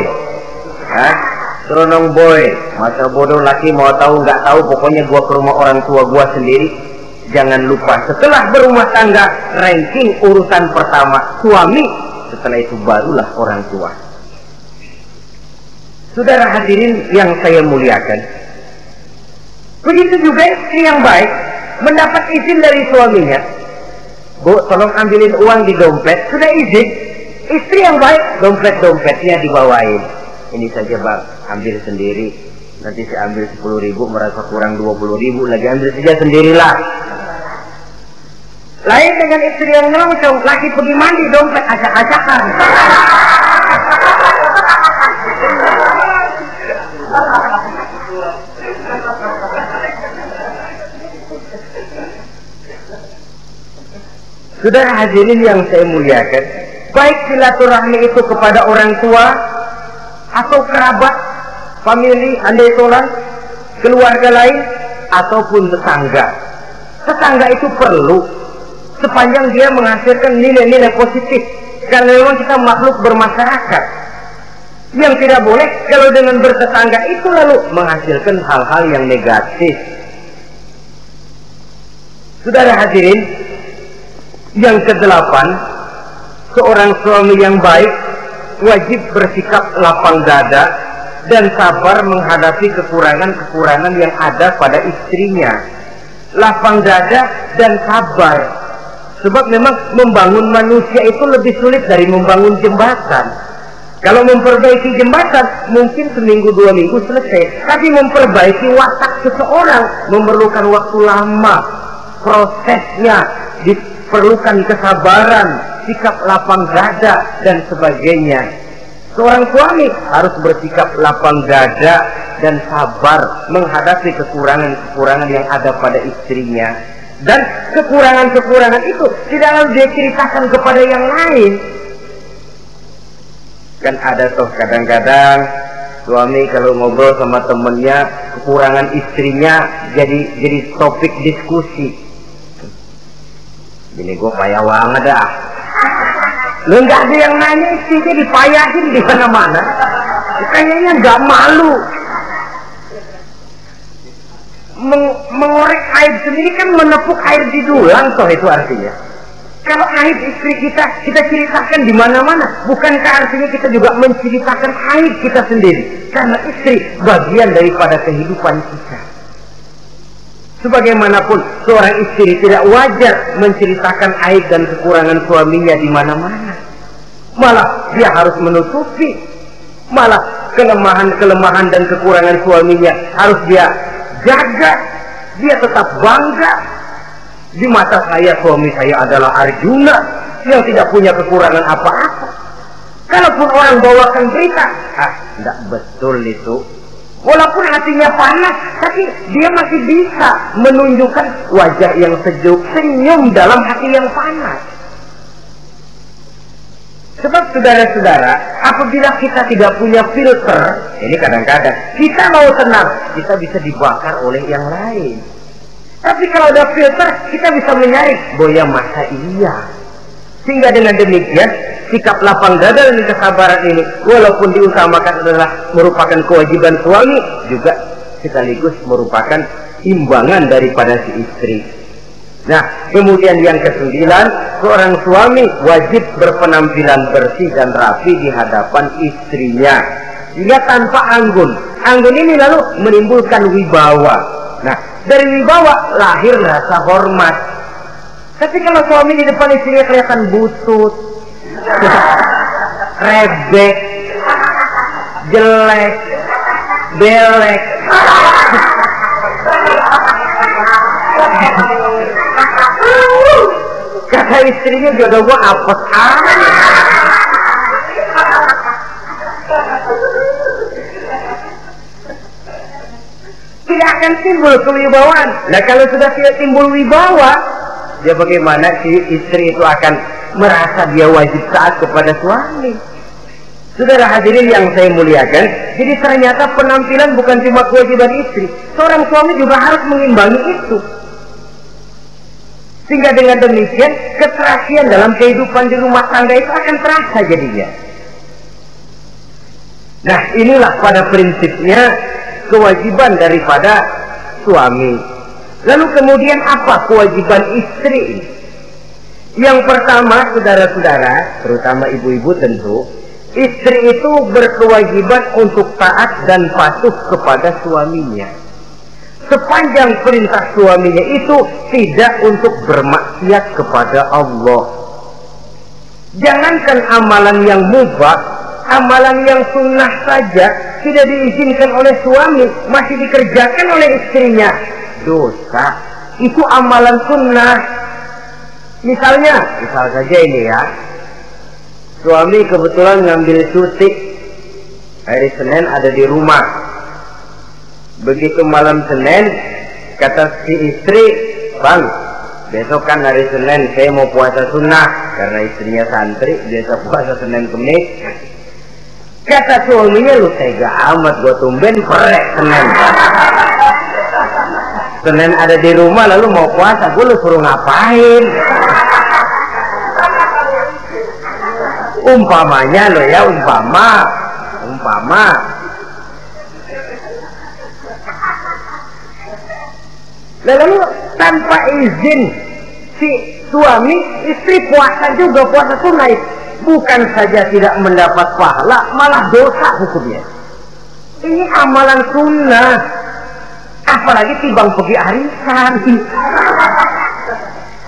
Selonong boy, masa bodoh laki mau tahu nggak tahu, pokoknya gua ke rumah orang tua gua sendiri. Jangan lupa setelah berumah tangga, ranking urutan pertama suami, setelah itu barulah orang tua. Saudara hadirin yang saya muliakan, begitu juga istri yang baik mendapat izin dari suaminya. Bu, tolong ambilin uang di dompet. Sudah izin, istri yang baik dompetnya dibawain. Ini saja Bang, ambil sendiri. Nanti saya ambil 10.000, merasa kurang 20.000, lagi ambil saja sendirilah. Lain dengan istri yang nongkrong, lagi pergi mandi dompet acak-acakan. Saudara hadirin yang saya muliakan, baik silaturahmi itu kepada orang tua atau kerabat, famili, andai tolan, keluarga lain, ataupun tetangga. Tetangga itu perlu sepanjang dia menghasilkan nilai-nilai positif. Karena memang kita makhluk bermasyarakat. Yang tidak boleh kalau dengan bertetangga itu lalu menghasilkan hal-hal yang negatif. Saudara hadirin, yang kedelapan, seorang suami yang baik wajib bersikap lapang dada dan sabar menghadapi kekurangan-kekurangan yang ada pada istrinya. Lapang dada dan sabar. Sebab memang membangun manusia itu lebih sulit dari membangun jembatan. Kalau memperbaiki jembatan mungkin seminggu 2 minggu selesai. Tapi memperbaiki watak seseorang memerlukan waktu lama. Prosesnya diperlukan kesabaran, sikap lapang dada dan sebagainya. Seorang suami harus bersikap lapang dada dan sabar menghadapi kekurangan-kekurangan yang ada pada istrinya. Dan kekurangan-kekurangan itu tidak lalu dia ceritakan kepada yang lain. Kan ada toh kadang-kadang suami kalau ngobrol sama temennya, kekurangan istrinya jadi topik diskusi. Ini gue payah banget dah. Lu nggak ada yang nanya, istrinya dipayahin di mana-mana. Kayaknya nggak malu. Mengorek aib sendiri kan menepuk air di dulang, toh itu artinya. Kalau aib istri kita ceritakan di mana-mana, bukankah artinya kita juga menceritakan aib kita sendiri? Karena istri bagian daripada kehidupan kita. Sebagaimanapun seorang istri tidak wajar menceritakan aib dan kekurangan suaminya di mana-mana. Malah dia harus menutupi. Malah kelemahan-kelemahan dan kekurangan suaminya harus dia jaga. Dia tetap bangga. Di mata saya suami saya adalah Arjuna yang tidak punya kekurangan apa-apa. Kalaupun orang bawakan berita, tidak betul itu. Walaupun hatinya panas, tapi dia masih bisa menunjukkan wajah yang sejuk, senyum dalam hati yang panas. Sebab saudara-saudara, apabila kita tidak punya filter, ini kadang-kadang kita mau tenang, kita bisa dibakar oleh yang lain. Tapi kalau ada filter, kita bisa menyaring, boya masa iya. Sehingga dengan demikian, sikap lapang dada dan kesabaran ini, walaupun diutamakan adalah merupakan kewajiban suami, juga sekaligus merupakan imbangan daripada si istri. Nah, kemudian yang ke-9, seorang suami wajib berpenampilan bersih dan rapi di hadapan istrinya. Sehingga tanpa anggun. Anggun ini lalu menimbulkan wibawa. Nah, dari wibawa lahir rasa hormat. Tapi kalau suami di depan istrinya kelihatan butut, rebek, jelek, belek, kata istrinya jodoh gua apes tidak akan timbul kewibawaan. Nah, kalau sudah tidak timbul wibawa, dia bagaimana si istri itu akan merasa dia wajib taat kepada suami. Saudara hadirin yang saya muliakan, jadi ternyata penampilan bukan cuma kewajiban istri, seorang suami juga harus mengimbangi itu. Sehingga dengan demikian keterasian dalam kehidupan di rumah tangga itu akan terasa jadinya. Nah, inilah pada prinsipnya kewajiban daripada suami. Lalu kemudian apa kewajiban istri? Yang pertama, saudara-saudara, terutama ibu-ibu tentu, istri itu berkewajiban untuk taat dan patuh kepada suaminya. Sepanjang perintah suaminya itu tidak untuk bermaksiat kepada Allah. Jangankan amalan yang mubah, amalan yang sunnah saja tidak diizinkan oleh suami, masih dikerjakan oleh istrinya, dosa. Itu amalan sunnah. Misal saja ini ya, suami kebetulan ngambil cuti hari Senin ada di rumah. Begitu malam Senin, kata si istri, bang, besok kan hari Senin, saya mau puasa sunnah. Karena istrinya santri, biasa puasa Senin Kemis. Kata suaminya, lu tega amat, gua tumben perek Senin. Senin ada di rumah, lalu mau puasa, gua lu suruh ngapain? Umpamanya lo ya, umpama. Lalu tanpa izin si suami, istri puasa juga, puasa sunnah. Bukan saja tidak mendapat pahala, malah dosa hukumnya. Ini amalan sunnah. Apalagi timbang pergi arisan,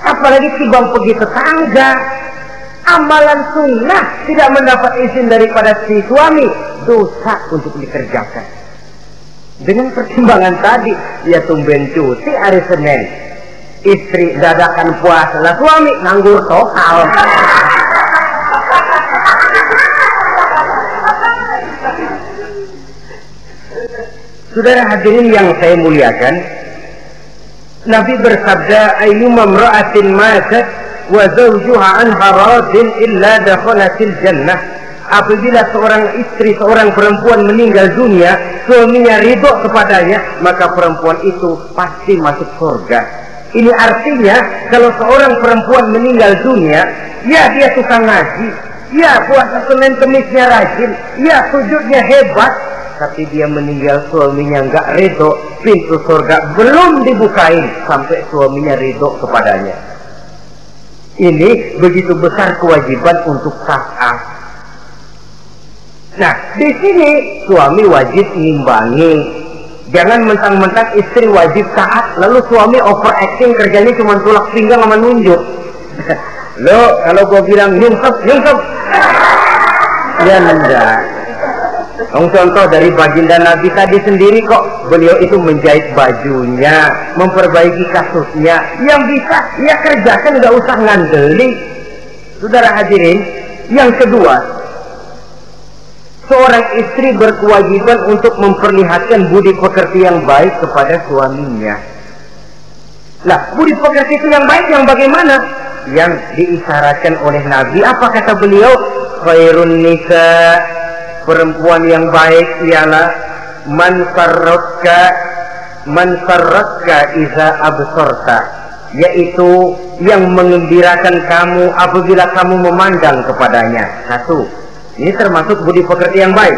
apalagi timbang pergi tetangga. Amalan sunnah tidak mendapat izin daripada si suami, dosa untuk dikerjakan. Dengan pertimbangan tadi, ya tumben cuti hari Senin, istri dadakan puasa, lah suami nganggur total. Saudara hadirin yang saya muliakan, Nabi bersabda, ayyuma imra'atin matat wa zawjuha anha radin illa dakhalatil jannah. Apabila seorang istri, seorang perempuan meninggal dunia, suaminya ridho kepadanya, maka perempuan itu pasti masuk surga. Ini artinya kalau seorang perempuan meninggal dunia, ya dia suka ngaji, ya puasa Senin Kemisnya rajin, ya sujudnya hebat, tapi dia meninggal suaminya nggak ridho, pintu surga belum dibukain sampai suaminya ridho kepadanya. Ini begitu besar kewajiban untuk taat. Nah, di sini suami wajib ngimbangi. Jangan mentang-mentang istri wajib taat, lalu suami overacting, kerjanya cuma tulak pinggang sama nunjuk. Lo, kalau gue bilang nyungsep, ya enggak. Contoh dari baginda Nabi tadi sendiri kok, beliau itu menjahit bajunya, memperbaiki kasusnya. Yang bisa, ya kerjakan, nggak usah ngandeli. Saudara hadirin, yang kedua, Seorang istri berkewajiban untuk memperlihatkan budi pekerti yang baik kepada suaminya. Lah, budi pekerti itu yang baik yang bagaimana? Yang diisyaratkan oleh Nabi. Apa kata beliau? Khairun nisa, perempuan yang baik ialah man sarratka iza absorta, yaitu yang mengembirakan kamu apabila kamu memandang kepadanya. Satu, ini termasuk budi pekerti yang baik.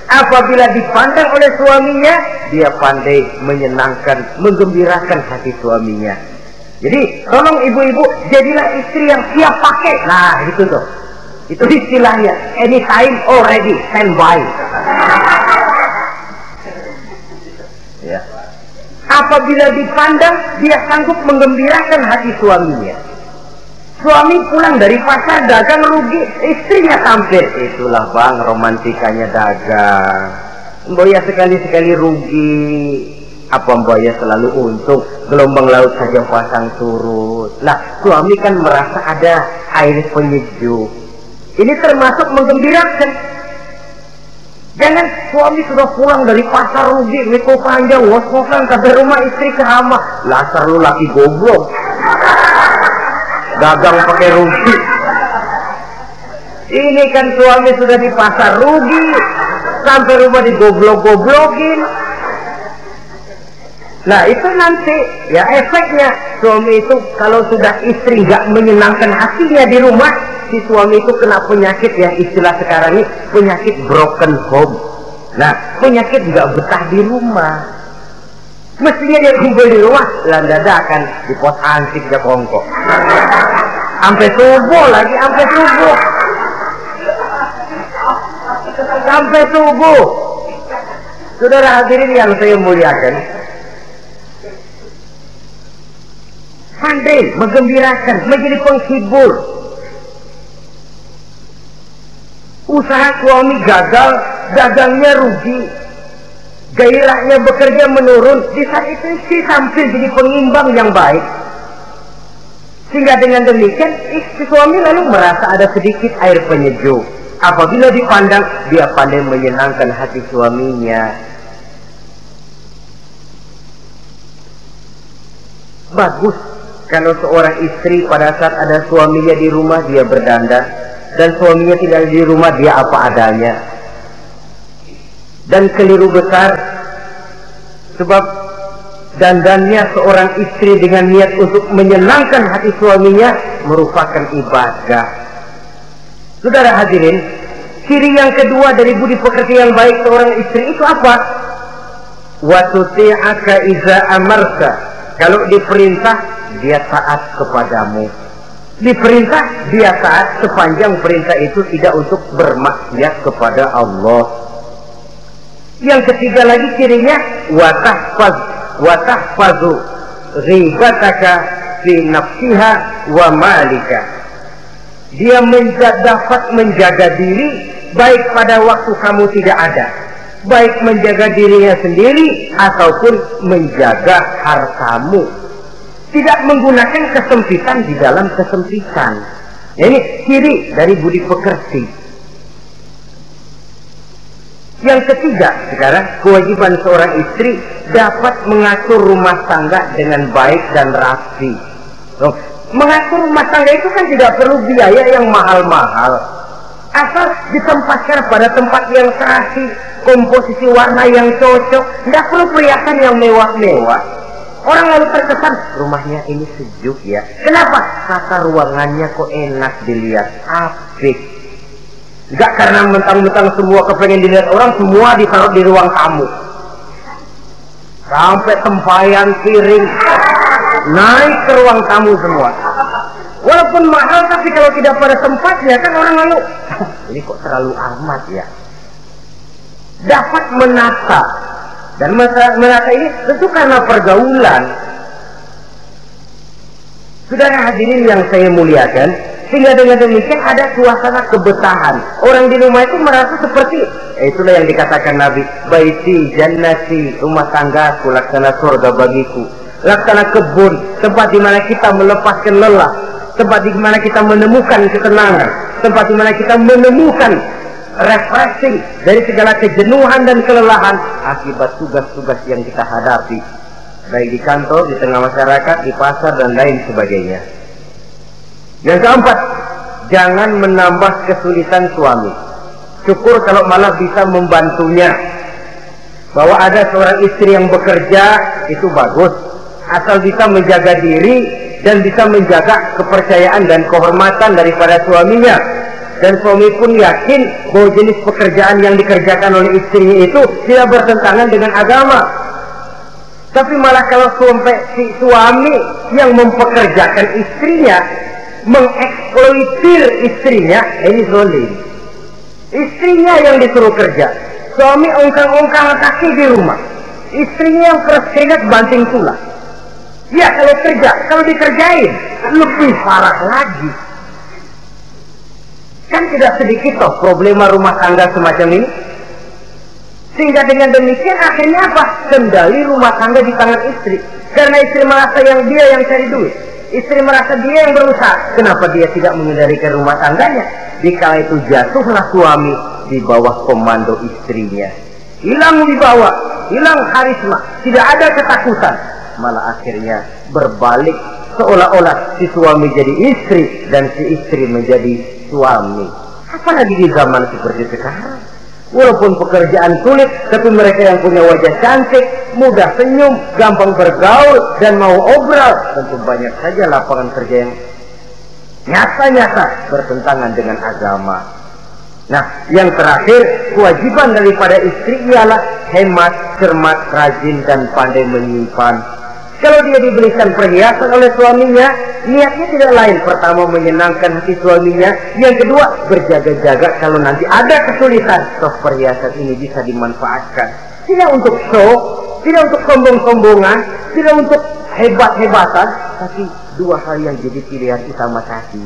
Apabila dipandang oleh suaminya, dia pandai menyenangkan, menggembirakan hati suaminya. Jadi, tolong ibu-ibu, jadilah istri yang siap pakai. Nah, itu tuh. Itu istilahnya. Anytime already, standby. Ya. Apabila dipandang, dia sanggup menggembirakan hati suaminya. Suami pulang dari pasar dagang rugi, istrinya tampil. Itulah bang, romantikanya dagang. Mboya sekali-sekali rugi, apa mboya selalu untung? Gelombang laut saja pasang surut. Lah, suami kan merasa ada air penyejuk. Ini termasuk menggembirakan. Jangan suami sudah pulang dari pasar rugi, miko panjang, ngos-ngosan sampai rumah istri keramah. Lasar lu laki goblok. Dagang pakai rugi. Ini kan suami sudah di pasar rugi, sampai rumah digoblok-goblokin. Nah itu nanti ya efeknya, suami itu kalau sudah istri nggak menyenangkan hatinya di rumah, si suami itu kena penyakit ya, istilah sekarang ini penyakit broken home. Nah penyakit nggak betah di rumah. Mestinya dia kumpul di rumah, dadakan di pos ansik dia kongkok. Sampai subuh lagi, sampai subuh. Sampai subuh. Saudara hadirin yang saya muliakan, pandai menggembirakan, menjadi penghibur. Usaha suami gagal, dagangnya rugi, gairahnya bekerja menurun. Di saat itu istri tampil jadi pengimbang yang baik. Sehingga dengan demikian istri suami lalu merasa ada sedikit air penyejuk. Apabila dipandang, dia pandai menyenangkan hati suaminya. Bagus kalau seorang istri pada saat ada suaminya di rumah dia berdandan, dan suaminya tidak di rumah dia apa adanya. Dan keliru besar, sebab dandannya seorang istri dengan niat untuk menyenangkan hati suaminya merupakan ibadah. Saudara hadirin, ciri yang kedua dari budi pekerti yang baik seorang istri itu apa? Wa tuti'aka iza amarta. Kalau diperintah, dia taat kepadamu. Diperintah, dia taat sepanjang perintah itu tidak untuk bermaksiat kepada Allah. Yang ketiga lagi cirinya, watahfazu ghibataka fi nafsiha wa malika. Dia dapat menjaga diri baik pada waktu kamu tidak ada, baik menjaga dirinya sendiri ataupun menjaga hartamu. Tidak menggunakan kesempitan di dalam kesempitan. Ini ciri dari budi pekerti. Yang ketiga, sekarang kewajiban seorang istri dapat mengatur rumah tangga dengan baik dan rapi. Mengatur rumah tangga itu kan tidak perlu biaya yang mahal-mahal. Asal ditempatkan pada tempat yang serasi, komposisi warna yang cocok, tidak perlu perhiasan yang mewah-mewah. Orang lalu terkesan, rumahnya ini sejuk ya. Kenapa? Tata ruangannya kok enak dilihat, apik. Enggak karena mentang-mentang semua kepengen dilihat orang, semua ditaruh di ruang tamu. Sampai tempayan piring naik ke ruang tamu semua. Walaupun mahal, tapi kalau tidak pada tempatnya kan orang lalu, ini kok terlalu amat ya. Dapat menata. Dan menata ini tentu karena pergaulan. Saudara hadirin yang saya muliakan, sehingga dengan demikian ada suasana kebetahan. Orang di rumah itu merasa seperti, itulah yang dikatakan Nabi, baiti jannati, rumah tanggaku laksana surga bagiku. Laksana kebun, tempat di mana kita melepaskan lelah, tempat di mana kita menemukan ketenangan, tempat di mana kita menemukan refreshing dari segala kejenuhan dan kelelahan akibat tugas-tugas yang kita hadapi, baik di kantor, di tengah masyarakat, di pasar, dan lain sebagainya. Yang keempat, jangan menambah kesulitan suami. Syukur kalau malah bisa membantunya. Bahwa ada seorang istri yang bekerja, itu bagus, asal bisa menjaga diri dan bisa menjaga kepercayaan dan kehormatan daripada suaminya. Dan suami pun yakin bahwa jenis pekerjaan yang dikerjakan oleh istrinya itu tidak bertentangan dengan agama. Tapi malah kalau si suami yang mempekerjakan istrinya, mengeksploitir istrinya, ini zalim. Istrinya yang disuruh kerja, suami ongkang-ongkang kaki di rumah, istrinya yang keras keringat banting tulang. Ya kalau kerja, kalau dikerjain lebih parah lagi. Kan tidak sedikit toh problema rumah tangga semacam ini. Sehingga dengan demikian akhirnya apa? Kendali rumah tangga di tangan istri. Karena istri merasa dia yang cari duit. Istri merasa dia yang berusaha. Kenapa dia tidak mengendalikan rumah tangganya? Dikala itu jatuhlah suami di bawah komando istrinya. Hilang wibawa, hilang karisma, tidak ada ketakutan. Malah akhirnya berbalik seolah-olah si suami jadi istri dan si istri menjadi suami. Apalagi di zaman seperti sekarang. Walaupun pekerjaan sulit, tapi mereka yang punya wajah cantik, mudah senyum, gampang bergaul, dan mau obrol. Tentu banyak saja lapangan kerja yang nyata-nyata bertentangan dengan agama. Nah, yang terakhir, kewajiban daripada istri ialah hemat, cermat, rajin, dan pandai menyimpan. Kalau dia diberikan perhiasan oleh suaminya, niatnya tidak lain. Pertama, menyenangkan hati suaminya. Yang kedua, berjaga-jaga kalau nanti ada kesulitan, toh perhiasan ini bisa dimanfaatkan. Tidak untuk show, tidak untuk sombong-sombongan, tidak untuk hebat-hebatan, tapi dua hal yang jadi pilihan utama tadi.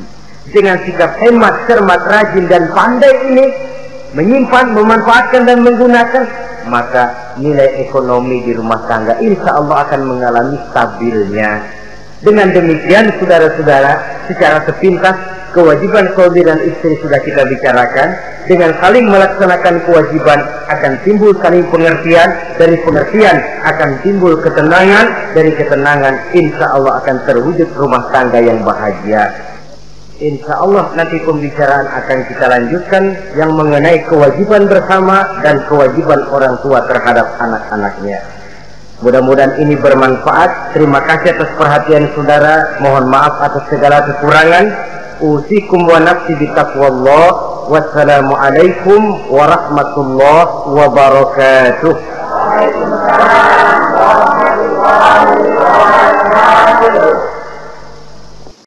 Dengan sikap hemat, cermat, rajin, dan pandai ini, menyimpan, memanfaatkan, dan menggunakan, maka nilai ekonomi di rumah tangga insya Allah akan mengalami stabilnya. Dengan demikian saudara-saudara, secara sepintas kewajiban suami dan istri sudah kita bicarakan. Dengan saling melaksanakan kewajiban akan timbul saling pengertian, dari pengertian akan timbul ketenangan, dari ketenangan insya Allah akan terwujud rumah tangga yang bahagia. Insya Allah nanti pembicaraan akan kita lanjutkan yang mengenai kewajiban bersama dan kewajiban orang tua terhadap anak-anaknya. Mudah-mudahan ini bermanfaat. Terima kasih atas perhatian saudara. Mohon maaf atas segala kekurangan. Usikum wa nafsi bitaqwallah. Wassalamualaikum warahmatullahi wabarakatuh.